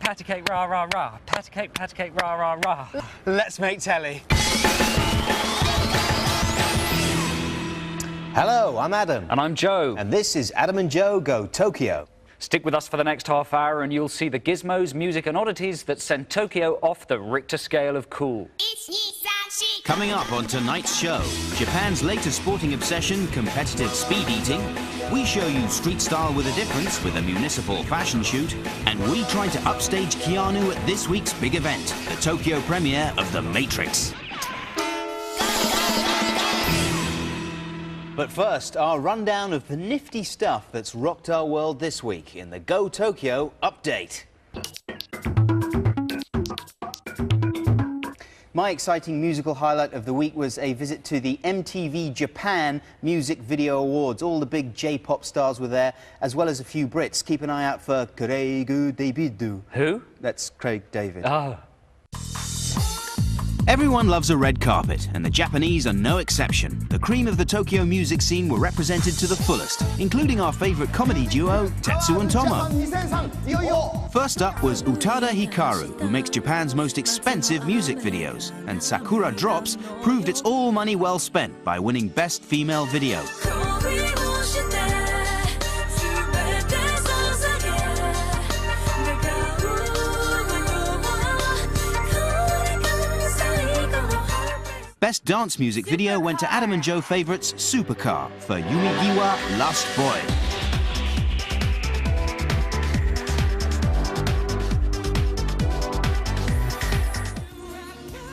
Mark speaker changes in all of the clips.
Speaker 1: Patty cake, rah, rah, rah. Patty cake, rah, rah, rah.
Speaker 2: Let's make telly. Hello, I'm Adam.
Speaker 1: And I'm Joe.
Speaker 2: And this is Adam and Joe Go Tokyo.
Speaker 1: Stick with us for the next half hour and you'll see the gizmos, music and oddities that send Tokyo off the Richter scale of cool.
Speaker 3: Coming up on tonight's show, Japan's latest sporting obsession, competitive speed eating. We show you street style with a difference with a municipal fashion shoot. And we try to upstage Keanu at this week's big event, the Tokyo premiere of The Matrix.
Speaker 2: But first, our rundown of the nifty stuff that's rocked our world this week in the Go Tokyo Update. My exciting musical highlight of the week was a visit to the MTV Japan Music Video Awards. All the big J-pop stars were there, as well as a few Brits. Keep an eye out for Craig David.
Speaker 1: Who?
Speaker 2: That's Craig David.
Speaker 1: Oh.
Speaker 3: Everyone loves a red carpet, and the Japanese are no exception. The cream of the Tokyo music scene were represented to the fullest, including our favourite comedy duo, Tetsu and Tomo. First up was Utada Hikaru, who makes Japan's most expensive music videos, and Sakura Drops proved it's all money well spent by winning Best Female Video. Best dance music video went to Adam and Joe favourites Supercar for Yumigiwa Last Boy.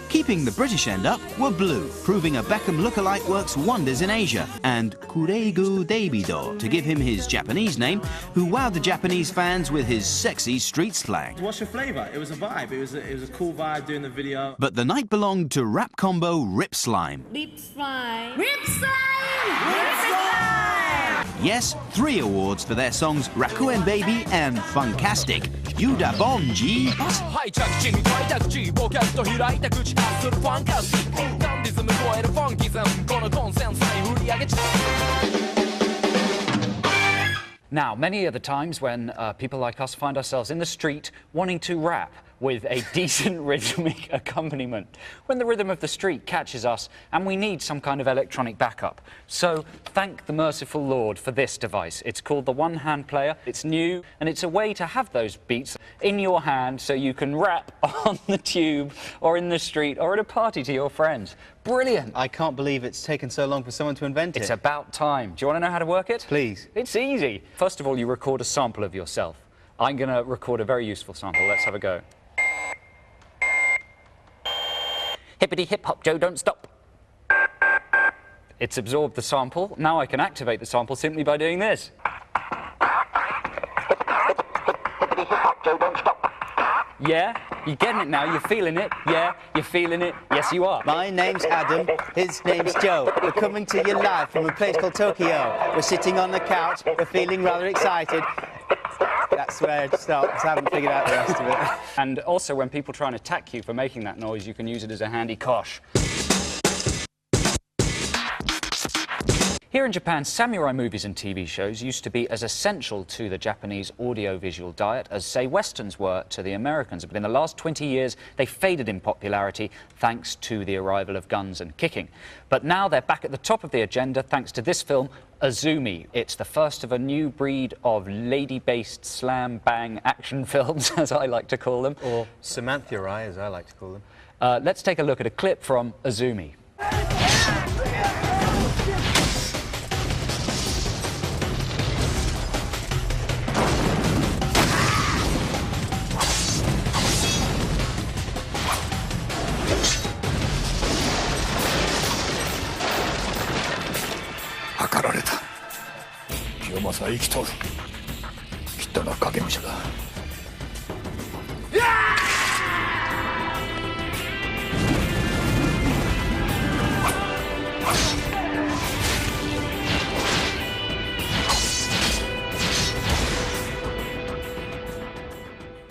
Speaker 3: Keeping the British end up were Blue, proving a Beckham lookalike works wonders in Asia, and Kuregu Davido, to give him his Japanese name, who wowed the Japanese fans with his sexy street slang.
Speaker 4: What's your flavour? It was a vibe. It was a cool vibe doing the video.
Speaker 3: But the night belonged to rap combo Rip Slime.
Speaker 5: Rip Slime! Rip Slime! Rip Slime!
Speaker 3: Yes, 3 awards for their songs Rakuen Baby and Funkastic. Yuda Bonji.
Speaker 1: Now, many are the times when people like us find ourselves in the street wanting to rap with a decent rhythmic accompaniment, when the rhythm of the street catches us and we need some kind of electronic backup. So thank the merciful Lord for this device. It's called the One Hand Player. It's new and it's a way to have those beats in your hand so you can rap on the tube or in the street or at a party to your friends. Brilliant.
Speaker 2: I can't believe it's taken so long for someone to invent it.
Speaker 1: It's about time. Do you want to know how to work it?
Speaker 2: Please.
Speaker 1: It's easy. First of all, you record a sample of yourself. I'm going to record a very useful sample. Let's have a go. Hippity hip hop, Joe, don't stop. It's absorbed the sample. Now I can activate the sample simply by doing this. Hippity hip hop, Joe, don't stop. Yeah? You're getting it now, you're feeling it. Yeah, you're feeling it. Yes, you are.
Speaker 2: My name's Adam, his name's Joe. We're coming to you live from a place called Tokyo. We're sitting on the couch, we're feeling rather excited. That's where it stops. I haven't figured out the rest of it.
Speaker 1: And also, when people try and attack you for making that noise, you can use it as a handy kosh. Here in Japan, samurai movies and TV shows used to be as essential to the Japanese audiovisual diet as, say, Westerns were to the Americans. But in the last 20 years, they faded in popularity thanks to the arrival of guns and kicking. But now they're back at the top of the agenda thanks to this film, Azumi. It's the first of a new breed of lady-based slam-bang action films, as I like to call them.
Speaker 2: Or Samantha Rai, as I like to call them.
Speaker 1: Let's take a look at a clip from Azumi.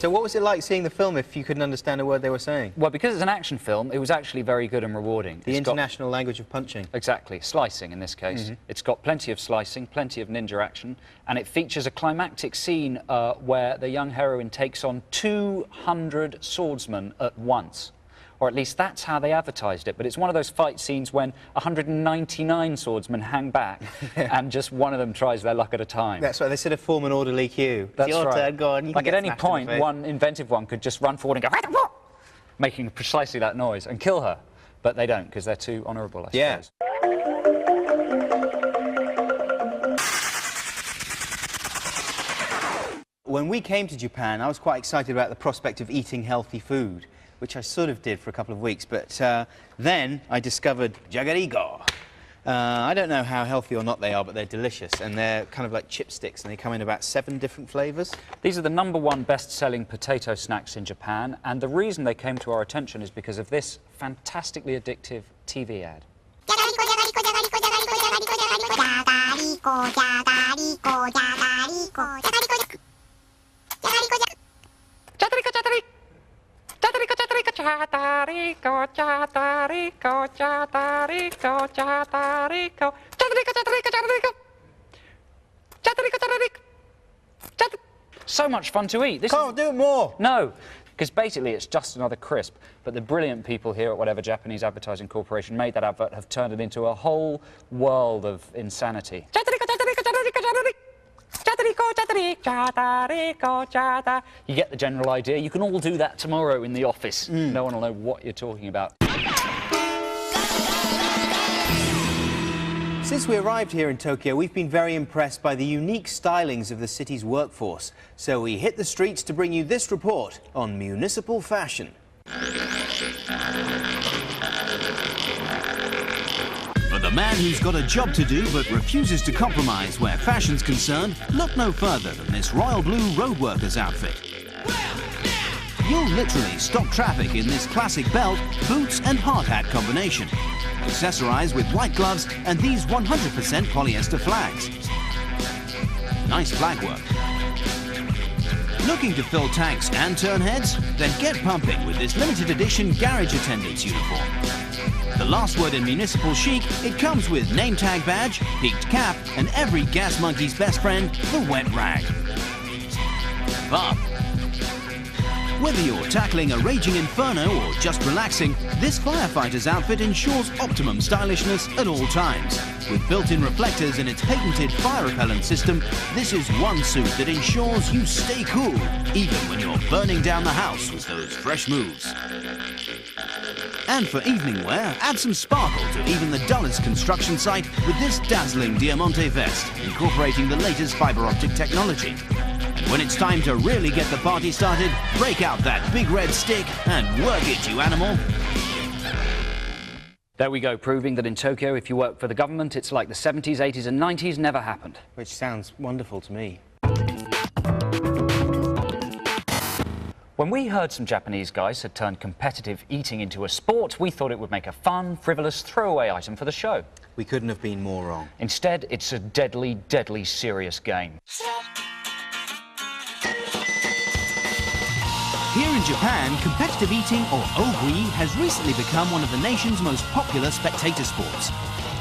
Speaker 2: So what was it like seeing the film if you couldn't understand a word they were saying?
Speaker 1: Well, because it's an action film, it was actually very good and rewarding.
Speaker 2: The international language of punching.
Speaker 1: Exactly, slicing in this case. It's got plenty of slicing, plenty of ninja action, and it features a climactic scene where the young heroine takes on 200 swordsmen at once. Or at least that's how they advertised it. But it's one of those fight scenes when 199 swordsmen hang back and just one of them tries their luck at a time.
Speaker 2: That's right, they sort of form an orderly queue.
Speaker 1: That's
Speaker 2: your
Speaker 1: right.
Speaker 2: turn, go on, you can
Speaker 1: like
Speaker 2: get
Speaker 1: at any
Speaker 2: smashed in the
Speaker 1: point,
Speaker 2: face.
Speaker 1: one inventive one could just run forward and go, making precisely that noise and kill her. But they don't, because they're too honourable, I suppose.
Speaker 2: When we came to Japan, I was quite excited about the prospect of eating healthy food, which I sort of did for a couple of weeks, but then I discovered Jagariko. I don't know how healthy or not they are, but they're delicious, and they're kind of like chipsticks, and they come in about 7 different flavours.
Speaker 1: These are the #1 best-selling potato snacks in Japan, and the reason they came to our attention is because of this fantastically addictive TV ad. So much fun to eat.
Speaker 2: Can't do more!
Speaker 1: No, because basically it's just another crisp, but the brilliant people here at whatever Japanese Advertising Corporation made that advert have turned it into a whole world of insanity. You get the general idea. You can all do that tomorrow in the office. No one will know what you're talking about.
Speaker 2: Since we arrived here in Tokyo, we've been very impressed by the unique stylings of the city's workforce. So we hit the streets to bring you this report on municipal fashion.
Speaker 3: For the man who's got a job to do but refuses to compromise where fashion's concerned, look no further than this royal blue road worker's outfit. You'll literally stop traffic in this classic belt, boots and hard hat combination. Accessorized with white gloves and these 100% polyester flags. Nice flag work. Looking to fill tanks and turn heads? Then get pumping with this limited edition garage attendant's uniform. The last word in municipal chic, it comes with name tag badge, peaked cap, and every gas monkey's best friend, the wet rag. Bob. Whether you're tackling a raging inferno or just relaxing, this firefighter's outfit ensures optimum stylishness at all times. With built-in reflectors and its patented fire repellent system, this is one suit that ensures you stay cool, even when you're burning down the house with those fresh moves. And for evening wear, add some sparkle to even the dullest construction site with this dazzling Diamante vest, incorporating the latest fiber optic technology. And when it's time to really get the party started, break out that big red stick and work it, you animal.
Speaker 1: There we go, proving that in Tokyo, if you work for the government, it's like the 70s, 80s and 90s never happened.
Speaker 2: Which sounds wonderful to me.
Speaker 1: When we heard some Japanese guys had turned competitive eating into a sport, we thought it would make a fun, frivolous, throwaway item for the show.
Speaker 2: We couldn't have been more wrong.
Speaker 1: Instead, it's a deadly, deadly serious game.
Speaker 3: Here in Japan, competitive eating, or ogui, has recently become one of the nation's most popular spectator sports.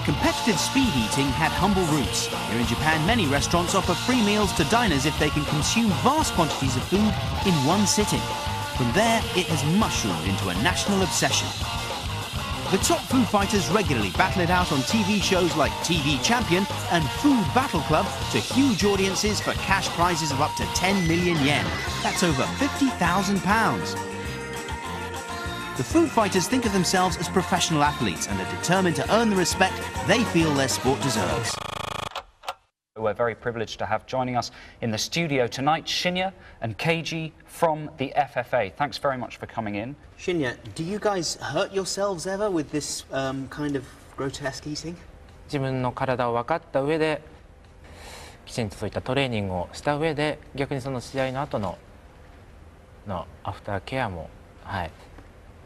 Speaker 3: Competitive speed eating had humble roots. Here in Japan, many restaurants offer free meals to diners if they can consume vast quantities of food in one sitting. From there, it has mushroomed into a national obsession. The top food fighters regularly battle it out on TV shows like TV Champion and Food Battle Club to huge audiences for cash prizes of up to 10 million yen. That's over £50,000. The food fighters think of themselves as professional athletes and are determined to earn the respect they feel their sport deserves.
Speaker 1: We're very privileged to have joining us in the studio tonight Shinya and Keiji from the FFA. Thanks very much for coming in.
Speaker 2: Shinya, do you guys hurt yourselves ever with this kind of grotesque eating?
Speaker 6: 自分の体を分かった上できちんとそういったトレーニングをした上で逆にその試合の後のアフターケアも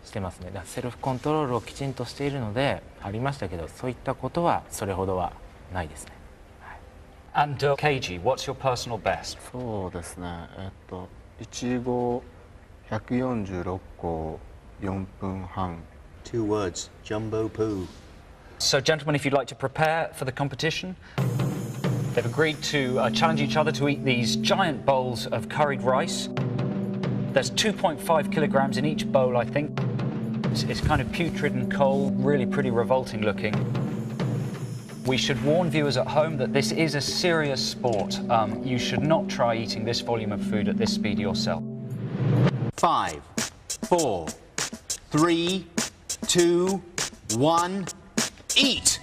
Speaker 6: してますね。だからセルフコントロールをきちんとしているのでありましたけどそういったことはそれほどはないですね。
Speaker 1: And Keiji, what's your personal best?
Speaker 7: そうですね。いちご146個4分半
Speaker 2: 2 words, jumbo poo.
Speaker 1: So, gentlemen, if you'd like to prepare for the competition, they've agreed to challenge each other to eat these giant bowls of curried rice. There's 2.5 kilograms in each bowl, I think. It's kind of putrid and cold, really pretty revolting looking. We should warn viewers at home that this is a serious sport. You should not try eating this volume of food at this speed yourself.
Speaker 2: 5, 4, 3, 2, 1, eat!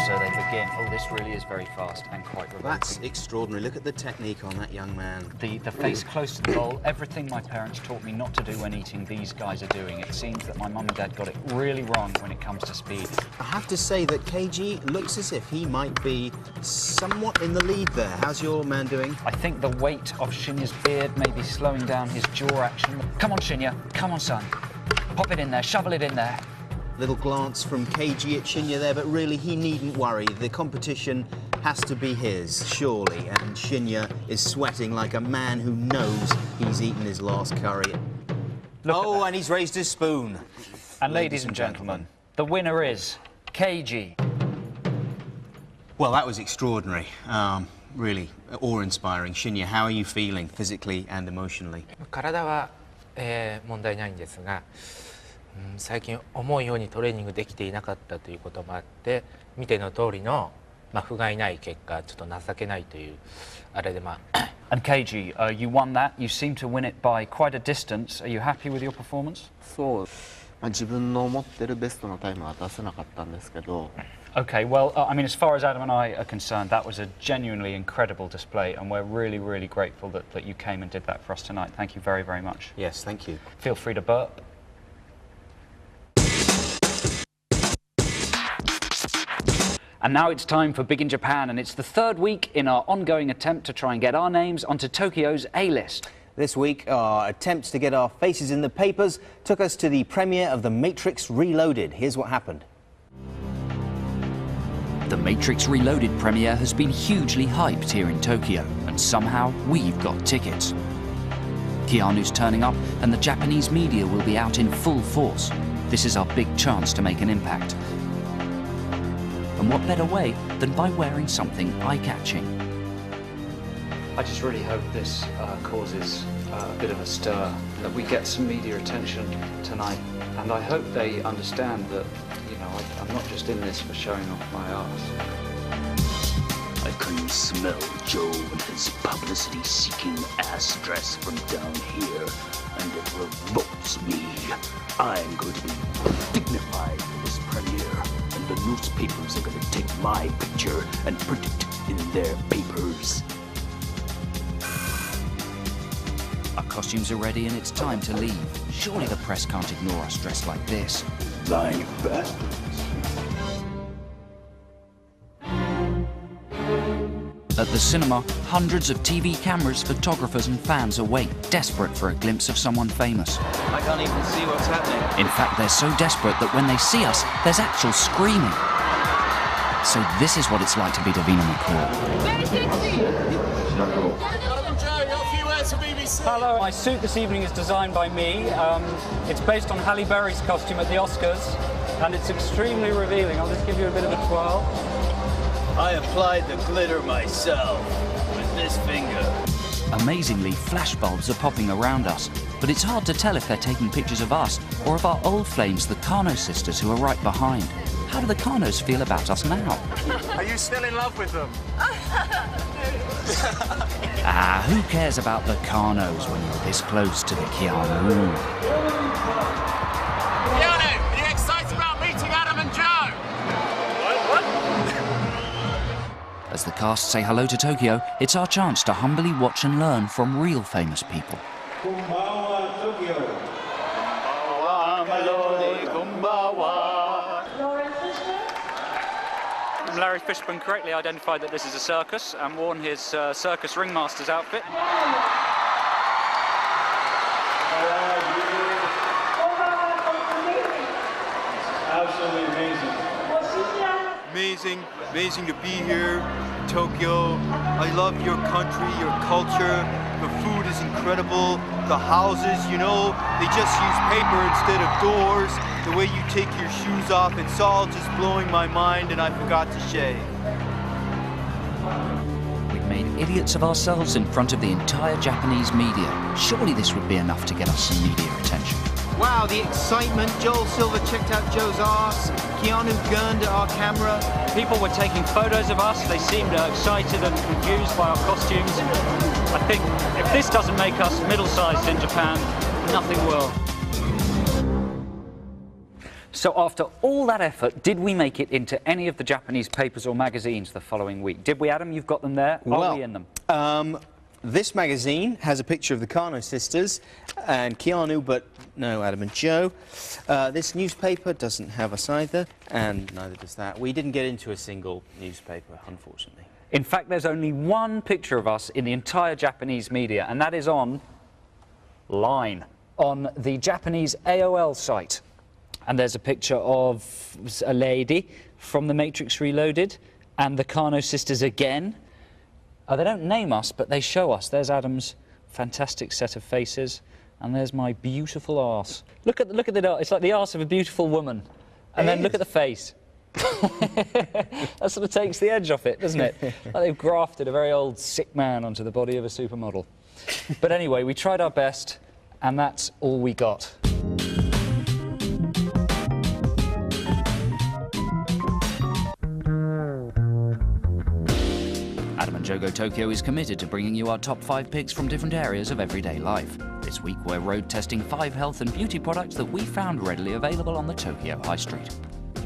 Speaker 1: So they begin. Oh, this really is very fast and quite revolting.
Speaker 2: That's extraordinary. Look at the technique on that young man.
Speaker 1: The face close to the bowl, everything my parents taught me not to do when eating, these guys are doing. It seems that my mum and dad got it really wrong when it comes to speed.
Speaker 2: I have to say that KG looks as if he might be somewhat in the lead there. How's your man doing?
Speaker 1: I think the weight of Shinya's beard may be slowing down his jaw action. Come on, Shinya. Come on, son. Pop it in there. Shovel it in there.
Speaker 2: Little glance from KG at Shinya there, but really he needn't worry. The competition has to be his, surely, and Shinya is sweating like a man who knows he's eaten his last curry. Oh, and he's raised his spoon.
Speaker 1: And ladies and gentlemen, the winner is KG.
Speaker 2: Well, that was extraordinary. Really awe-inspiring. Shinya, how are you feeling physically and emotionally?
Speaker 6: 体は、問題ないんですが、最近思うようにトレーニングできていなかったということもあって、見ての通りの、不甲斐ない結果、ちょっと情けないというあれで
Speaker 1: And KG, you won that. You seem to win it by quite a distance. Are you happy with your performance?
Speaker 7: そう、自分の持ってるベストのタイムは出せなかったんですけど
Speaker 1: Okay, well, I mean, as far as Adam and I are concerned, that was a genuinely incredible display, and we're really, really grateful that you came and did that for us tonight. Thank you very, very much.
Speaker 2: Yes, thank you.
Speaker 1: Feel free to burp. And now it's time for Big in Japan, and it's the third week in our ongoing attempt to try and get our names onto Tokyo's A-list.
Speaker 2: This week, our attempts to get our faces in the papers took us to the premiere of The Matrix Reloaded. Here's what happened.
Speaker 3: The Matrix Reloaded premiere has been hugely hyped here in Tokyo, and somehow we've got tickets. Keanu's turning up, and the Japanese media will be out in full force. This is our big chance to make an impact. And what better way than by wearing something eye-catching?
Speaker 1: I just really hope this causes a bit of a stir, that we get some media attention tonight, and I hope they understand that, you know, I'm not just in this for showing off my arse.
Speaker 8: I can smell Joe and his publicity-seeking ass dress from down here, and it revolts me. I'm going to be dignified for this premiere, and the newspapers are going to take my picture and print it in their papers.
Speaker 3: Our costumes are ready and it's time to leave. Surely the press can't ignore us dressed like this.
Speaker 8: Lying bastards.
Speaker 3: At the cinema, hundreds of TV cameras, photographers and fans await, desperate for a glimpse of someone famous.
Speaker 4: I can't even see what's happening.
Speaker 3: In fact, they're so desperate that when they see us, there's actual screaming. So this is what it's like to be Davina McCall.
Speaker 1: Hello, my suit this evening is designed by me. It's based on Halle Berry's costume at the Oscars, and it's extremely revealing. I'll just give you a bit of a twirl.
Speaker 9: I applied the glitter myself with this finger.
Speaker 3: Amazingly, flashbulbs are popping around us, but it's hard to tell if they're taking pictures of us or of our old flames, the Kano sisters, who are right behind. How do the Kanos feel about us now?
Speaker 10: Are you still in love with them?
Speaker 3: Who cares about the Kanos when you're this close to the Keanu?
Speaker 10: Keanu, are you excited about meeting Adam and Joe? What?
Speaker 3: As the cast say hello to Tokyo, it's our chance to humbly watch and learn from real famous people.
Speaker 1: Larry Fishburne correctly identified that this is a circus and worn his circus ringmaster's outfit.
Speaker 10: Absolutely amazing.
Speaker 11: amazing to be here in Tokyo. I love your country, your culture. The food is incredible. The houses, you know, they just use paper instead of doors. The way you take your shoes off, it's all just blowing my mind, and I forgot to shave.
Speaker 3: We've made idiots of ourselves in front of the entire Japanese media. Surely this would be enough to get us some media attention.
Speaker 2: Wow, the excitement. Joel Silver checked out Joe's arse. Keanu gunned at our camera.
Speaker 1: People were taking photos of us. They seemed excited and confused by our costumes. I think if this doesn't make us middle-sized in Japan, nothing will. So after all that effort, did we make it into any of the Japanese papers or magazines the following week? Did we, Adam? You've got them there. Are we in them?
Speaker 2: This magazine has a picture of the Kano sisters and Keanu, but no Adam and Joe. This newspaper doesn't have us either, and neither does that. We didn't get into a single newspaper, unfortunately.
Speaker 1: In fact, there's only one picture of us in the entire Japanese media, and that is on Line, on the Japanese AOL site. And there's a picture of a lady from The Matrix Reloaded and the Kano sisters again. They don't name us, but they show us. There's Adam's fantastic set of faces, and there's my beautiful arse. Look at the it's like the arse of a beautiful woman. And then look at the face. That sort of takes the edge off it, doesn't it? Like they've grafted a very old sick man onto the body of a supermodel. But anyway, we tried our best, and that's all we got.
Speaker 3: Adam and Joe Go Tokyo is committed to bringing you our top 5 picks from different areas of everyday life. This week we're road testing 5 health and beauty products that we found readily available on the Tokyo High Street.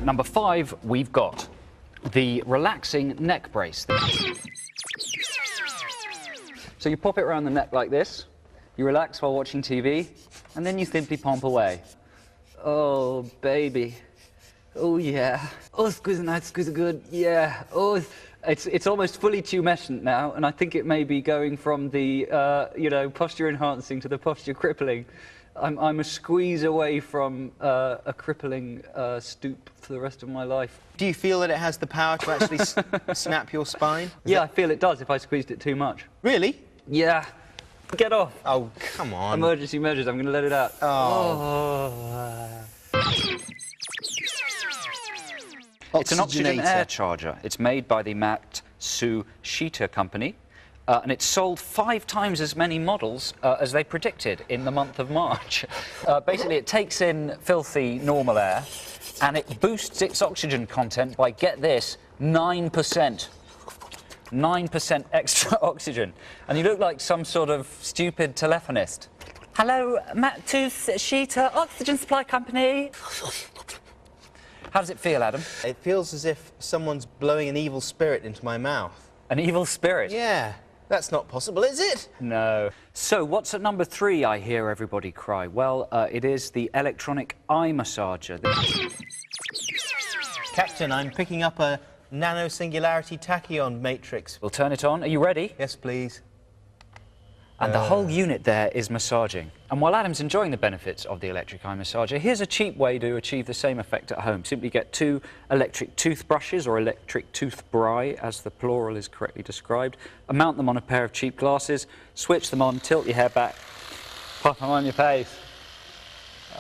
Speaker 1: Number 5, we've got the relaxing neck brace. So you pop it around the neck like this, you relax while watching TV, and then you simply pump away. Oh, baby. Oh, yeah. Oh, squeeze nice, squeeze good. Yeah. Oh, it's almost fully tumescent now, and I think it may be going from the, you know, posture enhancing to the posture crippling. I'm a squeeze away from a crippling stoop for the rest of my life.
Speaker 2: Do you feel that it has the power to actually snap your spine?
Speaker 1: Yeah, I feel it does if I squeezed it too much.
Speaker 2: Really?
Speaker 1: Yeah. Get off.
Speaker 2: Oh, come on.
Speaker 1: Emergency measures, I'm going to let it out. It's an oxygen air charger. It's made by the Matsushita company, and it sold 5 times as many models as they predicted in the month of March. Basically, it takes in filthy normal air, and it boosts its oxygen content by, get this, 9%. 9% extra oxygen. And you look like some sort of stupid telephonist. Hello, Matsushita Oxygen Supply Company. How does it feel, Adam?
Speaker 2: It feels as if someone's blowing an evil spirit into my mouth.
Speaker 1: An evil spirit?
Speaker 2: Yeah. That's not possible, is it?
Speaker 1: No. So, what's at number 3, I hear everybody cry? Well, it is the electronic eye massager.
Speaker 2: Captain, I'm picking up a nano-singularity tachyon matrix.
Speaker 1: We'll turn it on. Are you ready?
Speaker 2: Yes, please.
Speaker 1: And the whole unit there is massaging. And while Adam's enjoying the benefits of the electric eye massager, here's a cheap way to achieve the same effect at home. Simply get 2 electric toothbrushes, or electric toothbrush, as the plural is correctly described, and mount them on a pair of cheap glasses, switch them on, tilt your hair back, pop them on your face.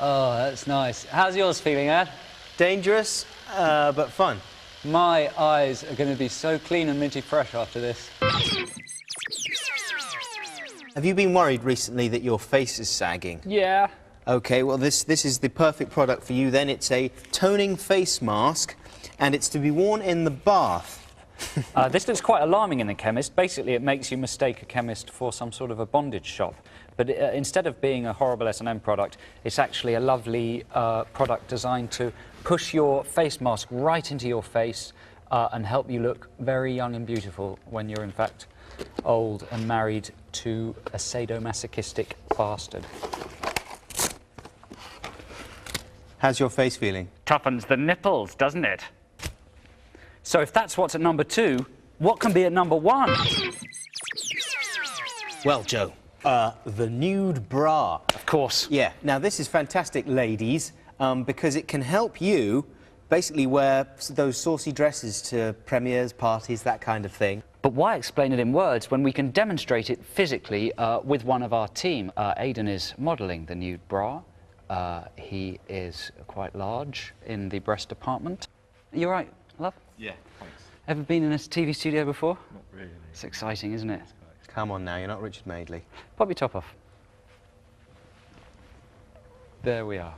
Speaker 1: Oh, that's nice. How's yours feeling, Ad?
Speaker 2: Dangerous, but fun.
Speaker 1: My eyes are going to be so clean and minty fresh after this.
Speaker 2: Have you been worried recently that your face is sagging?
Speaker 1: Yeah.
Speaker 2: OK, well, this is the perfect product for you then. It's a toning face mask, and it's to be worn in the bath.
Speaker 1: This looks quite alarming in the chemist. Basically, it makes you mistake a chemist for some sort of a bondage shop. But instead of being a horrible S&M product, it's actually a lovely product designed to push your face mask right into your face and help you look very young and beautiful when you're, in fact, old and married to a sadomasochistic bastard.
Speaker 2: How's your face feeling?
Speaker 1: Toughens the nipples, doesn't it? So if that's what's at number 2, what can be at number 1?
Speaker 2: Well, Joe, the nude bra.
Speaker 1: Of course.
Speaker 2: Yeah. Now, this is fantastic, ladies, because it can help you basically wear those saucy dresses to premieres, parties, that kind of thing.
Speaker 1: But why explain it in words when we can demonstrate it physically with one of our team? Aidan is modelling the nude bra. He is quite large in the breast department. Are you all right, love?
Speaker 12: Yeah, thanks.
Speaker 1: Ever been in a TV studio before?
Speaker 12: Not really.
Speaker 1: It's exciting, isn't it?
Speaker 2: Come on now, you're not Richard Madeley.
Speaker 1: Pop your top off. There we are.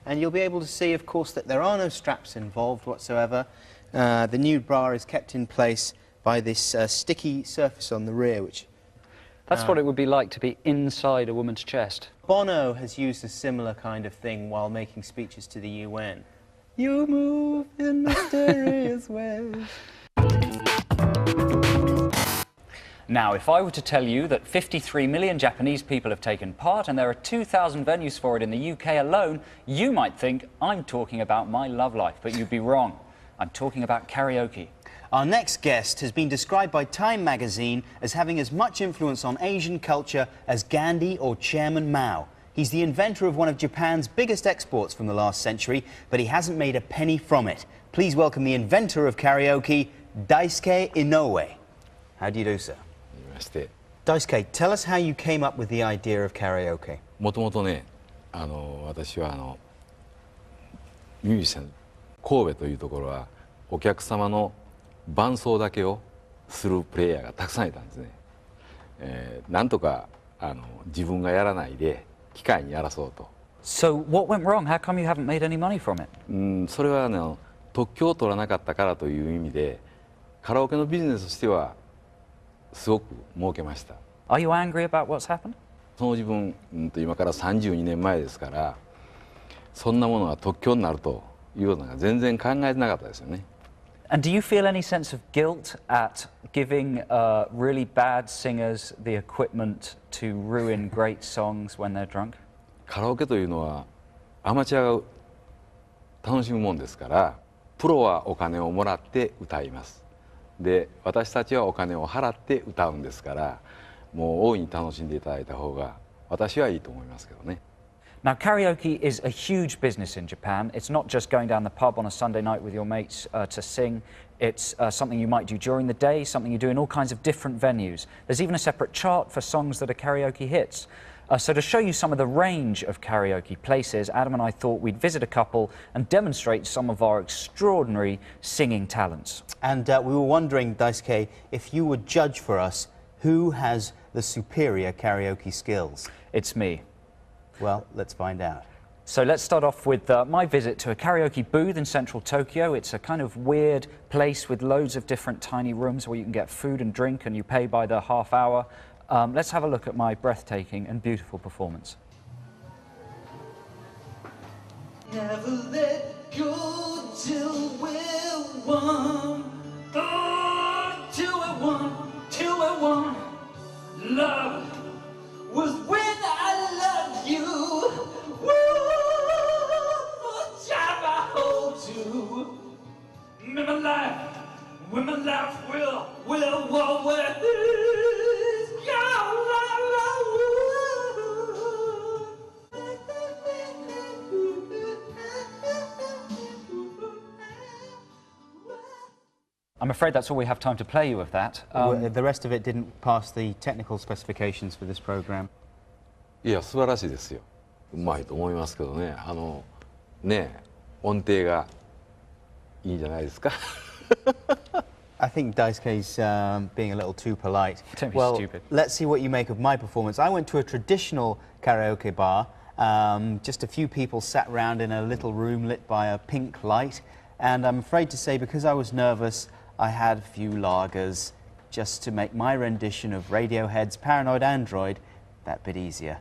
Speaker 2: And you'll be able to see, of course, that there are no straps involved whatsoever. The nude bra is kept in place by this sticky surface on the rear, which...
Speaker 1: That's what it would be like to be inside a woman's chest.
Speaker 2: Bono has used a similar kind of thing while making speeches to the UN. You move in mysterious ways.
Speaker 1: Now, if I were to tell you that 53 million Japanese people have taken part and there are 2,000 venues for it in the UK alone, you might think I'm talking about my love life, but you'd be wrong. I'm talking about karaoke.
Speaker 2: Our next guest has been described by Time magazine as having as much influence on Asian culture as Gandhi or Chairman Mao. He's the inventor of one of Japan's biggest exports from the last century, but he hasn't made a penny from it. Please welcome the inventor of karaoke, Daisuke Inoue. How do you do, sir? Daisuke, tell us how you came up with the idea of karaoke.
Speaker 13: もともとね、私はミュージシャン神戸というところはお客様の伴奏だけをするプレイヤーがたくさんいたんですね。なんとか自分がやらないで機械にやらそうと。
Speaker 1: So what went wrong? How come you haven't made any money from it?
Speaker 13: それは特許を取らなかったからという意味でカラオケのビジネスとしてはすごく儲けました。
Speaker 1: Are you angry about what's happened?
Speaker 13: その自分、今から32年前ですからそんなものが特許になるというのが全然考えてなかったですよね。
Speaker 1: And do you feel any sense of guilt at giving really bad singers the equipment to ruin great songs when they're drunk?
Speaker 13: カラオケというのはアマチュアが楽しむもんですからプロはお金をもらって歌います。で私たちはお金を払って歌うんですからもう大いに楽しんでいただいた方が私はいいと思いますけどね。
Speaker 1: Now, karaoke is a huge business in Japan. It's not just going down the pub on a Sunday night with your mates to sing. It's something you might do during the day, something you do in all kinds of different venues. There's even a separate chart for songs that are karaoke hits. So to show you some of the range of karaoke places, Adam and I thought we'd visit a couple and demonstrate some of our extraordinary singing talents.
Speaker 2: And we were wondering, Daisuke, if you would judge for us who has the superior karaoke skills.
Speaker 1: It's me.
Speaker 2: Well, let's find out.
Speaker 1: So let's start off with my visit to a karaoke booth in central Tokyo. It's a kind of weird place with loads of different tiny rooms where you can get food and drink and you pay by the half hour. Let's have a look at my breathtaking and beautiful performance.
Speaker 14: Never let go till we're one. Oh, till we're one, till we're one. Love was when I loved you. Woo, time I hold to. Remember life, when my life will always go.
Speaker 1: I'm afraid that's all we have time to play you with that.
Speaker 2: The rest of it didn't pass the technical specifications for this program.
Speaker 13: いや素晴らしいですよ。うまいと思いますけどね。ね音程がいいんじゃないですか。
Speaker 2: I think Daisuke's being a little too polite.
Speaker 1: Don't be
Speaker 2: well,
Speaker 1: stupid.
Speaker 2: Let's see what you make of my performance. I went to a traditional karaoke bar. Just a few people sat round in a little room lit by a pink light. And I'm afraid to say, because I was nervous, I had a few lagers just to make my rendition of Radiohead's Paranoid Android that bit easier.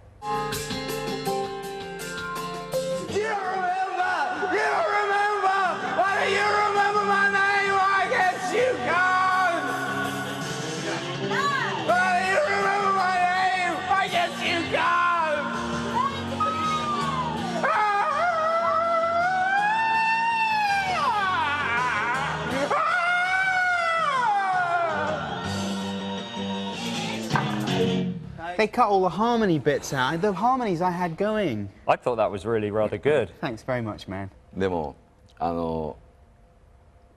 Speaker 2: They cut all the harmony bits out. The harmonies I had going.
Speaker 1: I thought that was really rather good.
Speaker 2: Thanks very much, man.
Speaker 13: でも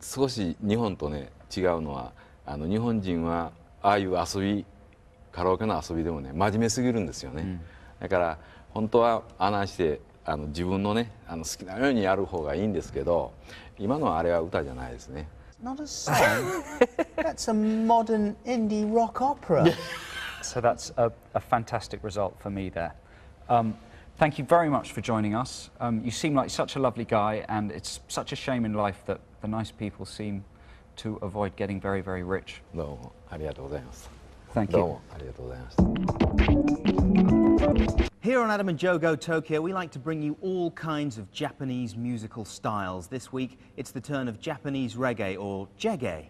Speaker 13: 少し日本とね違うのは日本人はああいう遊びカラオケの遊びでもね真面目すぎるんですよね、だから本当は穴して自分のね好きなようにやる方がいいんですけど今のあれは歌じゃないですね。
Speaker 2: Not a song. That's a modern indie rock opera.
Speaker 1: So that's a fantastic result for me there. Thank you very much for joining us. You seem like such a lovely guy, and it's such a shame in life that the nice people seem to avoid getting very, very rich.
Speaker 13: どうもありがとうございます。
Speaker 1: Thank you.
Speaker 13: どうもありがとうございました。
Speaker 2: Here on Adam and Joe Go Tokyo, we like to bring you all kinds of Japanese musical styles. This week, it's the turn of Japanese reggae, or jeggae.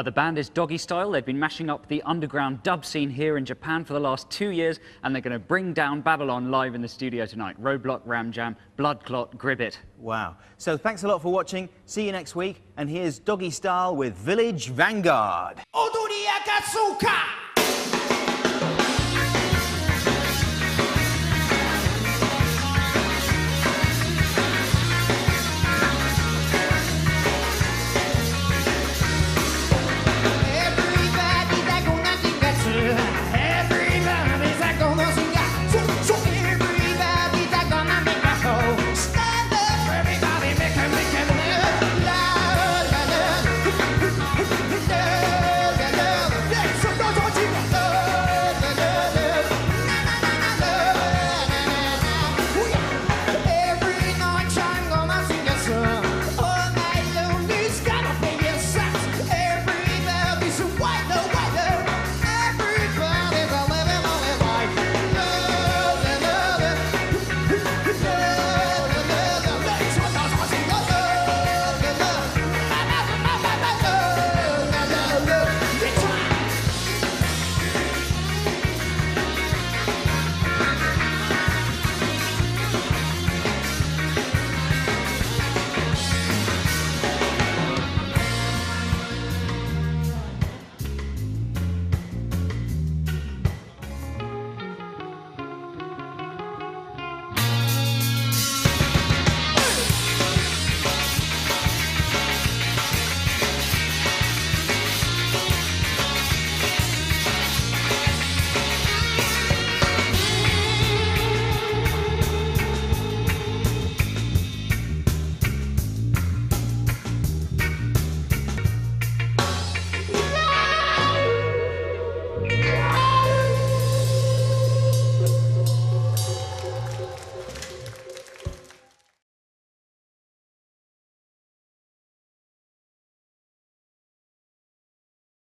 Speaker 1: The band is Doggy Style. They've been mashing up the underground dub scene here in Japan for the last 2 years, and they're going to bring down Babylon live in the studio tonight. Roadblock, Ram Jam, Blood Clot, Gribbit.
Speaker 2: Wow. So thanks a lot for watching. See you next week. And here's Doggy Style with Village Vanguard.
Speaker 10: Odori Akatsuka!